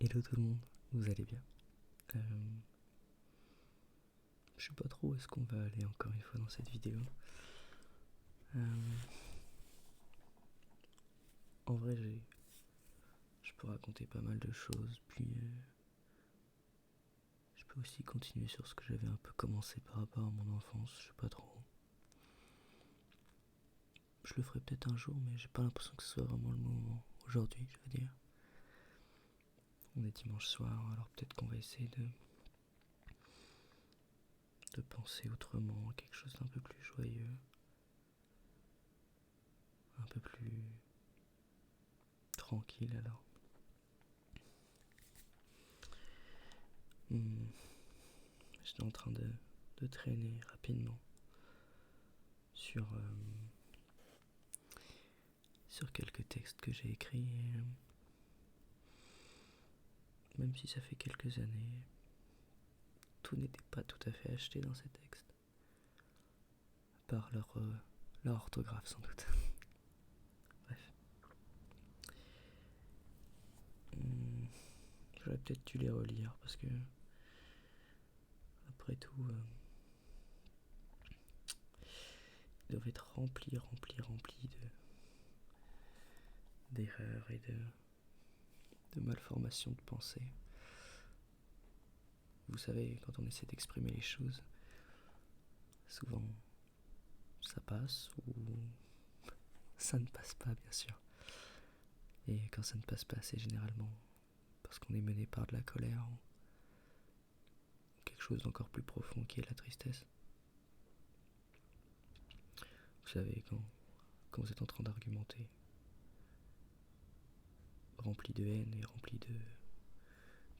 Hello tout le monde, vous allez bien? euh, Je sais pas trop où est-ce qu'on va aller encore une fois dans cette vidéo. En vrai, je peux raconter pas mal de choses, puis je peux aussi continuer sur ce que j'avais un peu commencé par rapport à mon enfance, je sais pas trop. Je le ferai peut-être un jour, mais j'ai pas l'impression que ce soit vraiment le moment aujourd'hui, je veux dire. On est dimanche soir, alors peut-être qu'on va essayer de penser autrement, à quelque chose d'un peu plus joyeux, un peu plus tranquille alors. J'étais en train de traîner rapidement sur quelques textes que j'ai écrits, et même si ça fait quelques années, tout n'était pas tout à fait acheté dans ces textes, à part leur orthographe sans doute. Bref. J'aurais peut-être dû les relire parce que, après tout, ils doivent être remplis d'erreurs et de malformations de pensée. Vous savez, quand on essaie d'exprimer les choses, souvent ça passe ou ça ne passe pas, bien sûr. Et quand ça ne passe pas, c'est généralement parce qu'on est mené par de la colère ou quelque chose d'encore plus profond qui est la tristesse. Vous savez, quand vous êtes en train d'argumenter, rempli de haine et rempli de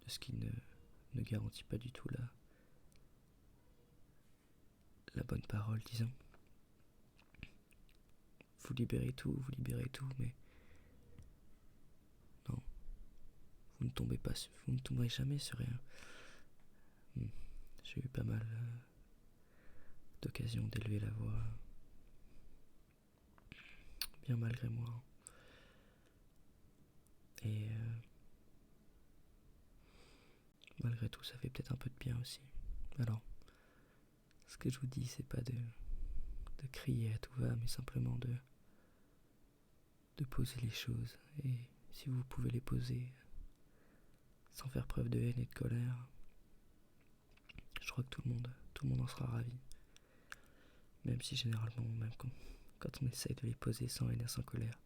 ce qui ne garantit pas du tout la bonne parole, disons. Vous libérez tout, mais non, vous ne tomberez jamais sur rien. J'ai eu pas mal d'occasions d'élever la voix, bien malgré moi. Et malgré tout, ça fait peut-être un peu de bien aussi. Alors, ce que je vous dis, c'est pas de crier à tout va, mais simplement de poser les choses. Et si vous pouvez les poser sans faire preuve de haine et de colère, je crois que tout le monde en sera ravi. Même si généralement, même quand on essaye de les poser sans haine et sans colère,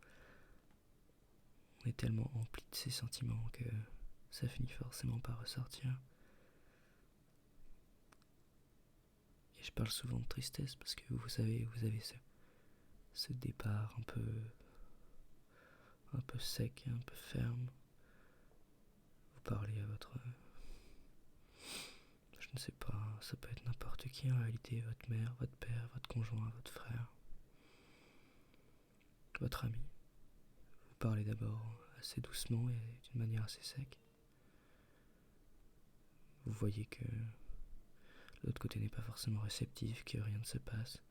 on est tellement empli de ces sentiments que ça finit forcément par ressortir. Et je parle souvent de tristesse parce que vous savez, vous avez ce départ un peu sec et un peu ferme. Vous parlez à je ne sais pas, ça peut être n'importe qui en réalité, votre mère, votre père, votre conjoint, votre frère, votre ami. Vous parlez d'abord assez doucement et d'une manière assez sec. Vous voyez que l'autre côté n'est pas forcément réceptif, que rien ne se passe.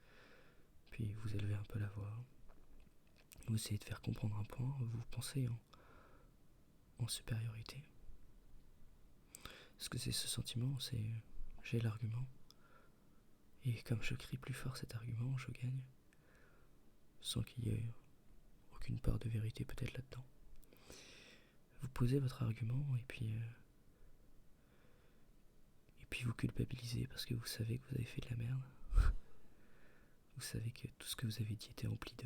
Puis vous élevez un peu la voix. Vous essayez de faire comprendre un point, vous pensez en supériorité. Ce que c'est ce sentiment, c'est j'ai l'argument. Et comme je crie plus fort cet argument, je gagne. Sans qu'il y ait aucune part de vérité peut-être là-dedans. Vous posez votre argument et puis vous culpabilisez parce que vous savez que vous avez fait de la merde. Vous savez que tout ce que vous avez dit était rempli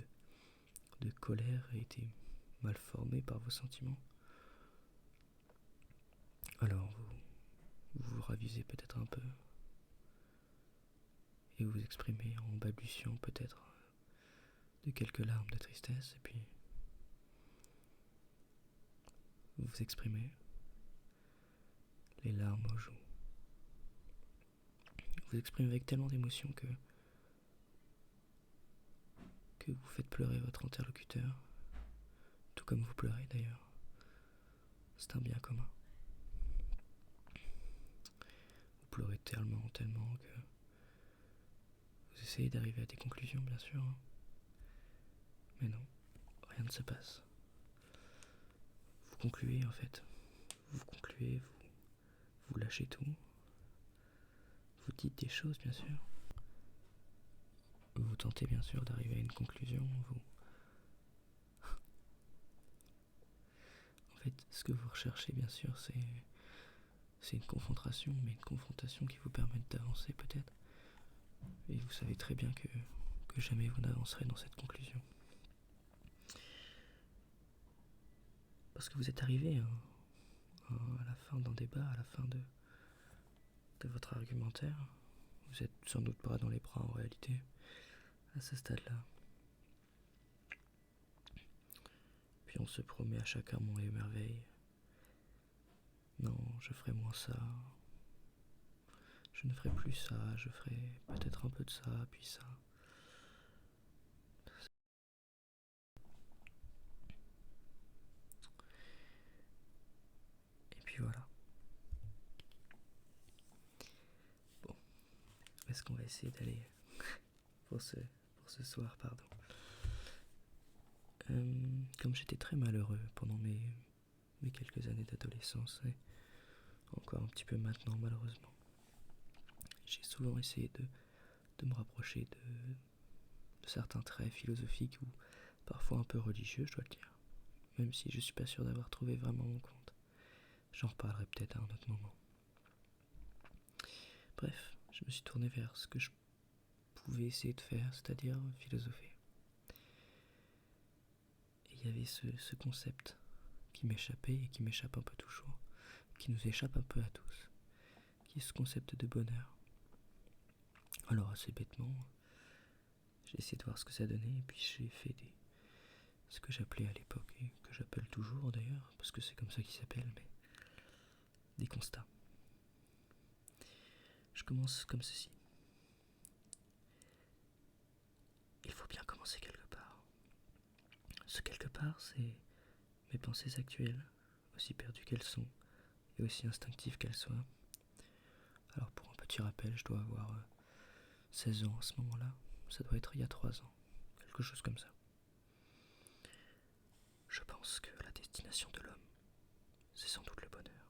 de colère et était mal formé par vos sentiments. Alors vous vous ravisez peut-être un peu et vous exprimez en balbutiant peut-être de quelques larmes de tristesse, et puis vous vous exprimez les larmes aux joues. Vous exprimez avec tellement d'émotion que vous faites pleurer votre interlocuteur, tout comme vous pleurez d'ailleurs. C'est un bien commun. Vous pleurez tellement que vous essayez d'arriver à des conclusions, bien sûr. Mais non, rien ne se passe. Vous concluez en fait. vous concluez, vous lâchez tout, vous dites des choses bien sûr, vous tentez bien sûr d'arriver à une conclusion, En fait, ce que vous recherchez bien sûr c'est une confrontation, mais une confrontation qui vous permette d'avancer peut-être. Et vous savez très bien que jamais vous n'avancerez dans cette conclusion. Parce que vous êtes arrivé à la fin d'un débat, à la fin de votre argumentaire. Vous êtes sans doute pas dans les bras en réalité, à ce stade-là. Puis on se promet à chacun mon et merveille. Non, je ferai moins ça. Je ne ferai plus ça, je ferai peut-être un peu de ça, puis ça. Et puis voilà. Bon, est-ce qu'on va essayer d'aller pour ce soir, pardon. Comme j'étais très malheureux pendant mes quelques années d'adolescence, et encore un petit peu maintenant malheureusement, j'ai souvent essayé de me rapprocher de certains traits philosophiques ou parfois un peu religieux, je dois le dire, même si je suis pas sûr d'avoir trouvé vraiment mon compte. J'en reparlerai peut-être à un autre moment. Bref, je me suis tourné vers ce que je pouvais essayer de faire, c'est-à-dire philosopher. Et il y avait ce concept qui m'échappait et qui m'échappe un peu toujours, qui nous échappe un peu à tous, qui est ce concept de bonheur. Alors assez bêtement, j'ai essayé de voir ce que ça donnait et puis j'ai fait ce que j'appelais à l'époque et que j'appelle toujours d'ailleurs, parce que c'est comme ça qu'il s'appelle, mais des constats. Je commence comme ceci. Il faut bien commencer quelque part. Ce quelque part, c'est mes pensées actuelles, aussi perdues qu'elles sont, et aussi instinctives qu'elles soient. Alors pour un petit rappel, je dois avoir 16 ans à ce moment-là. Ça doit être il y a 3 ans, quelque chose comme ça. Je pense que la destination de l'homme, c'est sans doute le bonheur.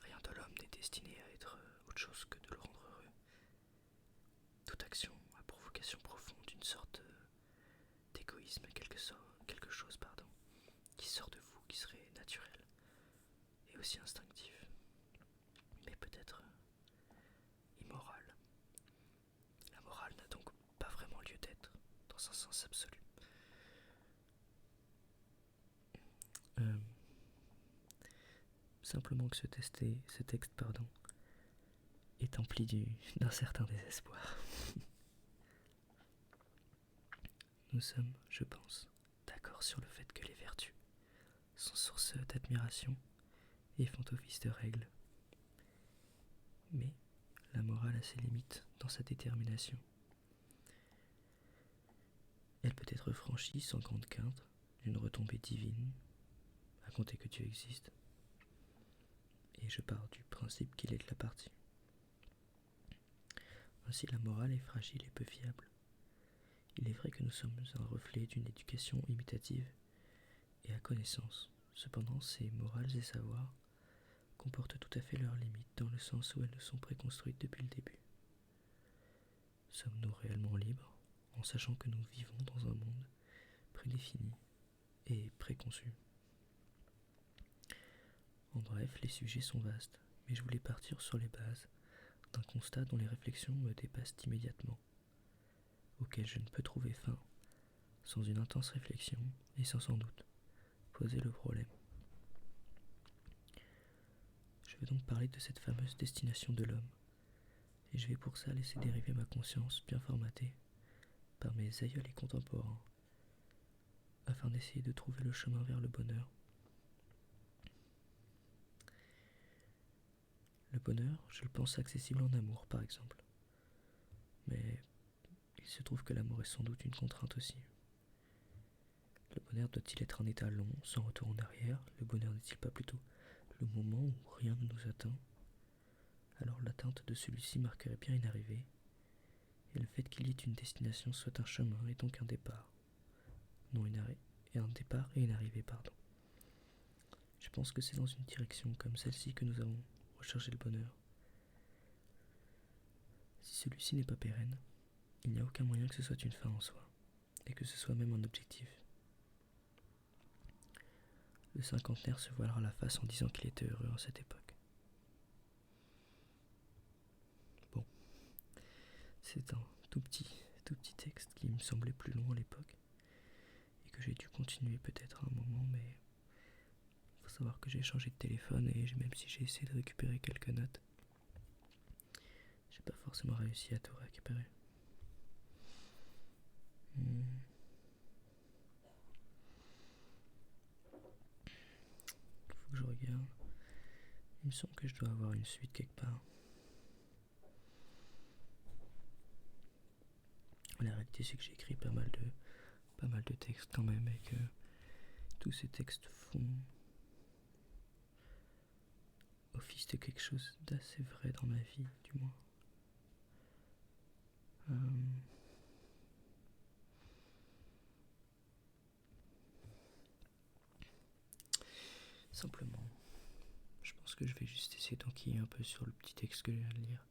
Rien de l'homme n'est destiné à être autre chose que de le rendre heureux. Toute action a pour vocation profonde une sorte d'égoïsme, quelque chose, qui sort de vous, qui serait naturel et aussi instinctif, mais peut-être immoral. La morale n'a donc pas vraiment lieu d'être, dans un sens absolu. Simplement que ce texte est empli d'un certain désespoir. Nous sommes, je pense, d'accord sur le fait que les vertus sont source d'admiration et font office de règles. Mais la morale a ses limites dans sa détermination. Elle peut être franchie sans grande crainte d'une retombée divine, à compter que Dieu existe. Et je pars du principe qu'il est de la partie. Ainsi la morale est fragile et peu fiable. Il est vrai que nous sommes un reflet d'une éducation imitative et à connaissance. Cependant, ces morales et savoirs comportent tout à fait leurs limites dans le sens où elles nous sont préconstruites depuis le début. Sommes-nous réellement libres en sachant que nous vivons dans un monde prédéfini et préconçu? En bref, les sujets sont vastes, mais je voulais partir sur les bases d'un constat dont les réflexions me dépassent immédiatement, auquel je ne peux trouver fin sans une intense réflexion et sans doute poser le problème. Je vais donc parler de cette fameuse destination de l'homme, et je vais pour ça laisser dériver ma conscience bien formatée par mes aïeuls et contemporains, afin d'essayer de trouver le chemin vers le bonheur. Le bonheur, je le pense accessible en amour, par exemple. Mais il se trouve que l'amour est sans doute une contrainte aussi. Le bonheur doit-il être un état long, sans retour en arrière? Le bonheur n'est-il pas plutôt le moment où rien ne nous atteint? Alors l'atteinte de celui-ci marquerait bien une arrivée, et le fait qu'il y ait une destination soit un chemin et donc un départ. Non, un départ et une arrivée, pardon. J'ai pense que c'est dans une direction comme celle-ci que nous avons recherché le bonheur. Si celui-ci n'est pas pérenne, il n'y a aucun moyen que ce soit une fin en soi, et que ce soit même un objectif. Le cinquantenaire se voilera la face en disant qu'il était heureux en cette époque. Bon, c'est un tout petit texte qui me semblait plus long à l'époque, et que j'ai dû continuer peut-être à un moment, mais il faut savoir que j'ai changé de téléphone, et même si j'ai essayé de récupérer quelques notes, j'ai pas forcément réussi à tout récupérer. Faut que je regarde. Il me semble que je dois avoir une suite quelque part. La réalité, c'est que j'ai écrit pas mal de textes quand même, et que tous ces textes font office de quelque chose d'assez vrai dans ma vie, du moins. Simplement, je pense que je vais juste essayer d'enquiller un peu sur le petit texte que je viens de lire,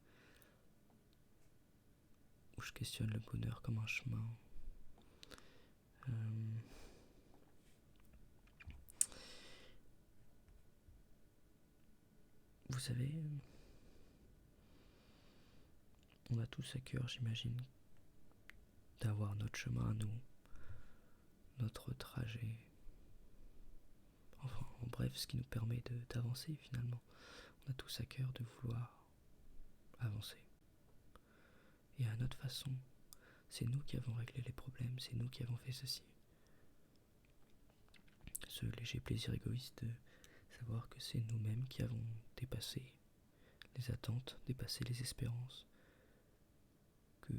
où je questionne le bonheur comme un chemin. Vous savez, on a tous à cœur, j'imagine, d'avoir notre chemin à nous, notre trajet, enfin, en bref, ce qui nous permet d'avancer finalement. On a tous à cœur de vouloir avancer. Et à notre façon, c'est nous qui avons réglé les problèmes, c'est nous qui avons fait ceci. Ce léger plaisir égoïste de savoir que c'est nous-mêmes qui avons dépassé les attentes, dépassé les espérances que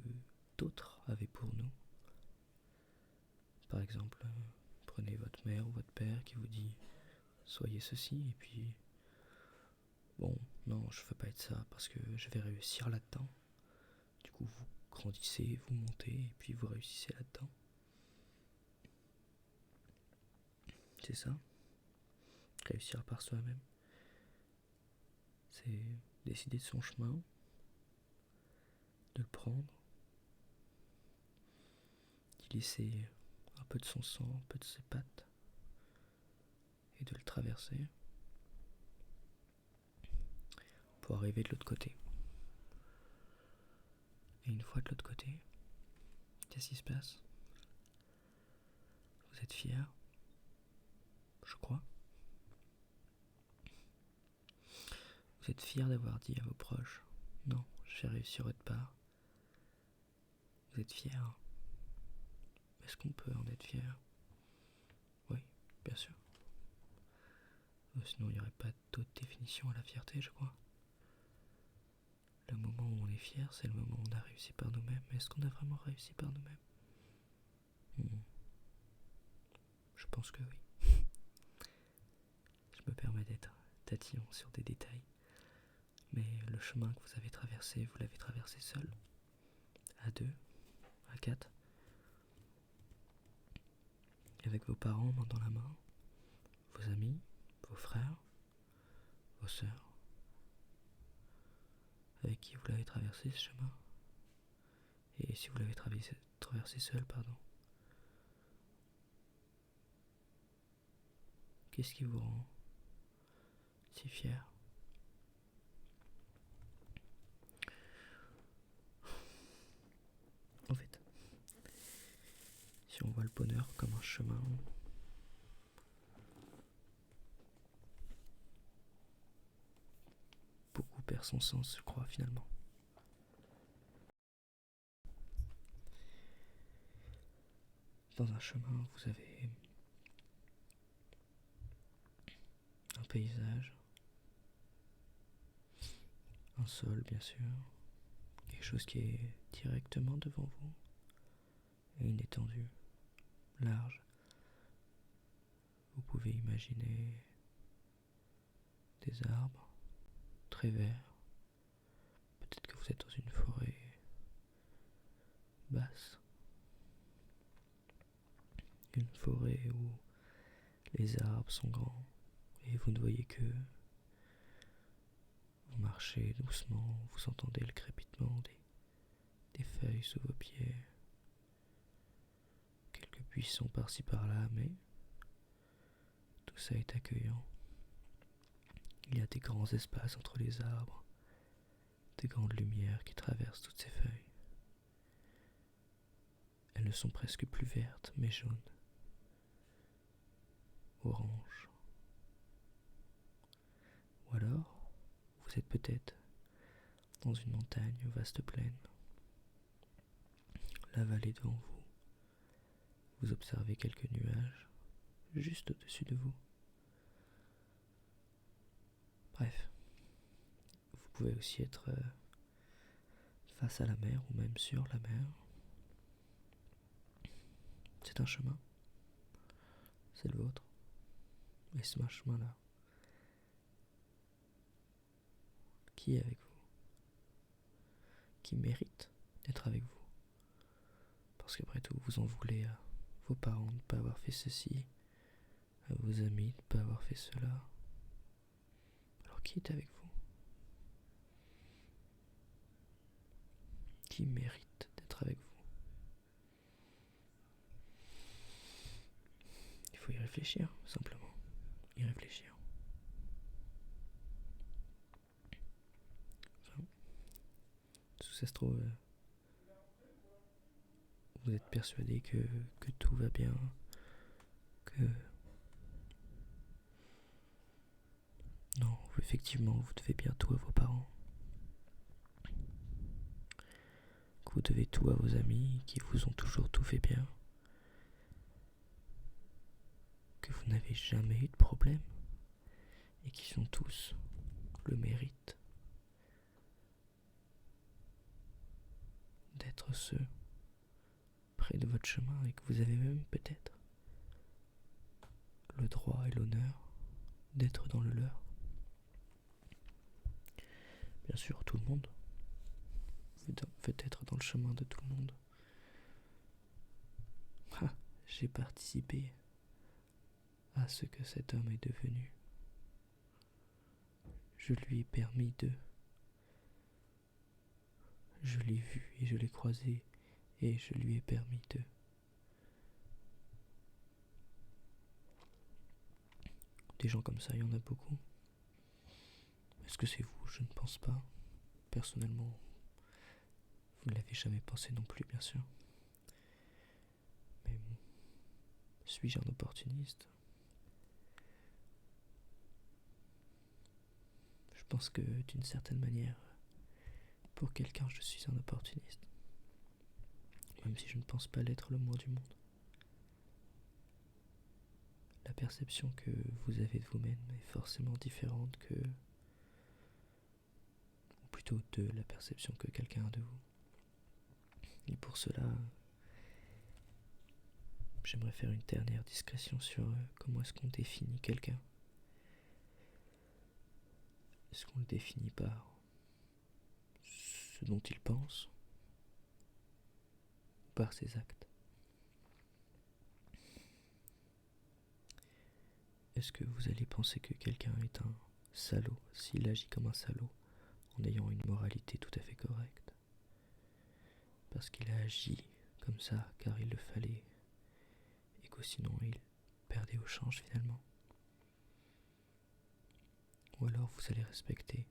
d'autres avaient pour nous. Par exemple, prenez votre mère ou votre père qui vous dit « soyez ceci » et puis « bon, non, je veux pas être ça parce que je vais réussir là-dedans ». Du coup, vous grandissez, vous montez et puis vous réussissez là-dedans. C'est ça, réussir par soi-même. C'est décider de son chemin, de le prendre, d'y laisser un peu de son sang, un peu de ses pattes, et de le traverser pour arriver de l'autre côté. Et une fois de l'autre côté, qu'est-ce qui se passe? Vous êtes fiers, je crois. Vous êtes fiers d'avoir dit à vos proches « non, j'ai réussi sur votre part ». Vous êtes fiers. Est-ce qu'on peut en être fier? Oui, bien sûr. Sinon, il n'y aurait pas d'autre définition à la fierté, je crois. Le moment où on est fier, c'est le moment où on a réussi par nous-mêmes. Mais est-ce qu'on a vraiment réussi par nous-mêmes? Je pense que oui. Je me permets d'être tatillon sur des détails. Mais le chemin que vous avez traversé, vous l'avez traversé seul, à 2, à 4, avec vos parents main dans la main, vos amis, vos frères, vos sœurs, avec qui vous l'avez traversé ce chemin. Et si vous l'avez traversé seul, qu'est-ce qui vous rend si fier? En fait, si on voit le bonheur comme un chemin, beaucoup perd son sens, je crois, finalement. Dans un chemin, vous avez un paysage, un sol, bien sûr, quelque chose qui est directement devant vous, et une étendue large. Vous pouvez imaginer des arbres très verts. Peut-être que vous êtes dans une forêt basse. Une forêt où les arbres sont grands et vous ne voyez que vous marchez doucement, vous entendez le crépitement des feuilles sous vos pieds, quelques buissons par-ci par-là, mais tout ça est accueillant. Il y a des grands espaces entre les arbres, des grandes lumières qui traversent toutes ces feuilles. Elles ne sont presque plus vertes, mais jaunes, oranges. Ou alors, vous êtes peut-être dans une montagne aux vastes plaines. La vallée devant vous. Vous observez quelques nuages juste au-dessus de vous. Bref, vous pouvez aussi être face à la mer ou même sur la mer. C'est un chemin. C'est le vôtre. Et ce chemin-là, qui est avec vous? Qui mérite d'être avec vous? Parce qu'après tout, vous en voulez à vos parents de ne pas avoir fait ceci, à vos amis de ne pas avoir fait cela. Alors qui est avec vous? Qui mérite d'être avec vous? Il faut y réfléchir, simplement. Y réfléchir. Enfin, tout ça se trouve, vous êtes persuadé que tout va bien, que... Non, effectivement, vous devez bien tout à vos parents. Que vous devez tout à vos amis qui vous ont toujours tout fait bien. Que vous n'avez jamais eu de problème et qui sont tous le mérite d'être ceux près de votre chemin et que vous avez même peut-être le droit et l'honneur d'être dans le leur. Bien sûr, tout le monde veut être dans le chemin de tout le monde. Ah, j'ai participé à ce que cet homme est devenu. Je lui ai permis de... Je l'ai vu et je l'ai croisé et je lui ai permis de... Des gens comme ça, il y en a beaucoup. Est-ce que c'est vous? Je ne pense pas. Personnellement, vous ne l'avez jamais pensé non plus, bien sûr. Mais bon, suis-je un opportuniste? Je pense que d'une certaine manière, pour quelqu'un, je suis un opportuniste. Même si je ne pense pas l'être le moins du monde. La perception que vous avez de vous-même est forcément différente que... ou plutôt de la perception que quelqu'un a de vous. Et pour cela, j'aimerais faire une dernière discrétion sur comment est-ce qu'on définit quelqu'un. Est-ce qu'on le définit par ce dont il pense ou par ses actes? Est-ce que vous allez penser que quelqu'un est un salaud s'il agit comme un salaud en ayant une moralité tout à fait correcte? Parce qu'il a agi comme ça car il le fallait et que sinon il perdait au change finalement? Ou alors vous allez respecter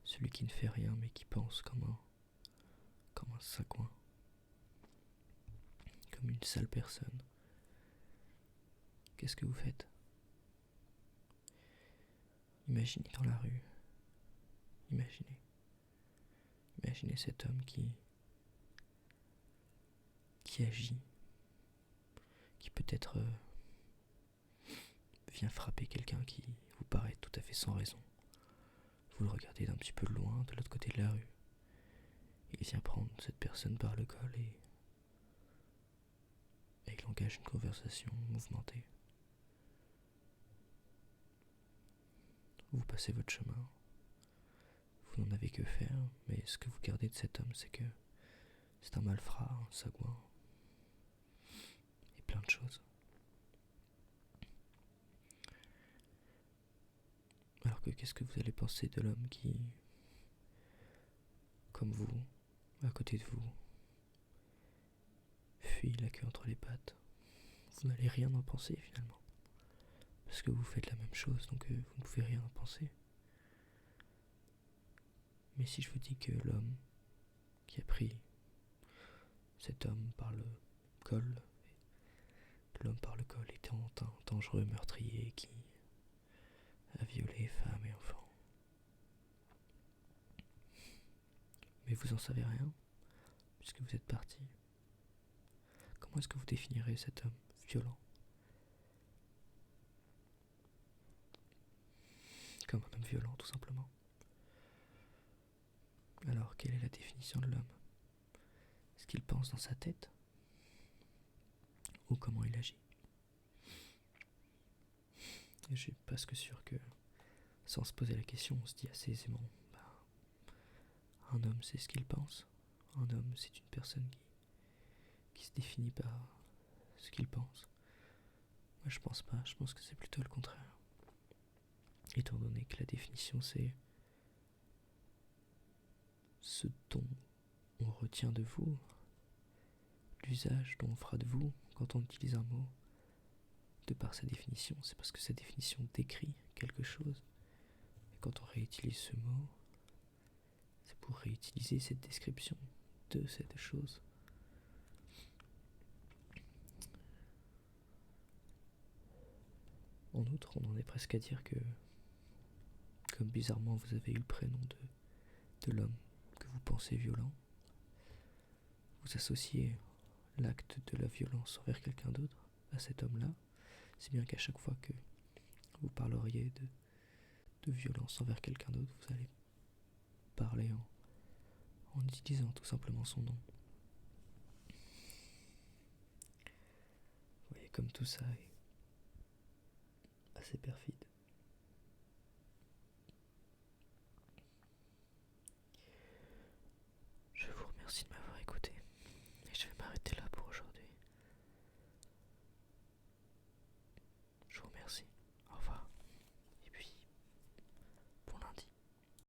celui qui ne fait rien mais qui pense comme un sagouin, comme une sale personne? Qu'est-ce que vous faites? Imaginez dans la rue, imaginez cet homme qui agit, qui peut-être vient frapper quelqu'un qui vous paraît tout à fait sans raison. Vous le regardez d'un petit peu loin, de l'autre côté de la rue. Il vient prendre cette personne par le col et il engage une conversation mouvementée. Vous passez votre chemin, vous n'en avez que faire, mais ce que vous gardez de cet homme, c'est que c'est un malfrat, un sagouin, et plein de choses. que qu'est-ce que vous allez penser de l'homme qui, comme vous, à côté de vous, fuit la queue entre les pattes? Vous n'allez rien en penser finalement, parce que vous faites la même chose, donc vous ne pouvez rien en penser. Mais si je vous dis que l'homme qui a pris cet homme par le col, l'homme par le col était un dangereux meurtrier qui a violé femmes et enfants. Mais vous en savez rien, puisque vous êtes parti. Comment est-ce que vous définirez cet homme violent? Comme un homme violent, tout simplement. Alors, quelle est la définition de l'homme? Est-ce qu'il pense dans sa tête? Ou comment il agit? Et je suis presque sûr que, sans se poser la question, on se dit assez aisément, un homme c'est ce qu'il pense. Un homme c'est une personne qui se définit par ce qu'il pense. Moi je pense pas, je pense que c'est plutôt le contraire. Étant donné que la définition c'est ce dont on retient de vous, l'usage dont on fera de vous quand on utilise un mot, de par sa définition, c'est parce que sa définition décrit quelque chose. Et quand on réutilise ce mot, c'est pour réutiliser cette description de cette chose. En outre, on en est presque à dire que, comme bizarrement vous avez eu le prénom de l'homme que vous pensez violent, vous associez l'acte de la violence envers quelqu'un d'autre à cet homme-là, si bien qu'à chaque fois que vous parleriez de violence envers quelqu'un d'autre, vous allez parler en utilisant tout simplement son nom. Vous voyez comme tout ça est assez perfide.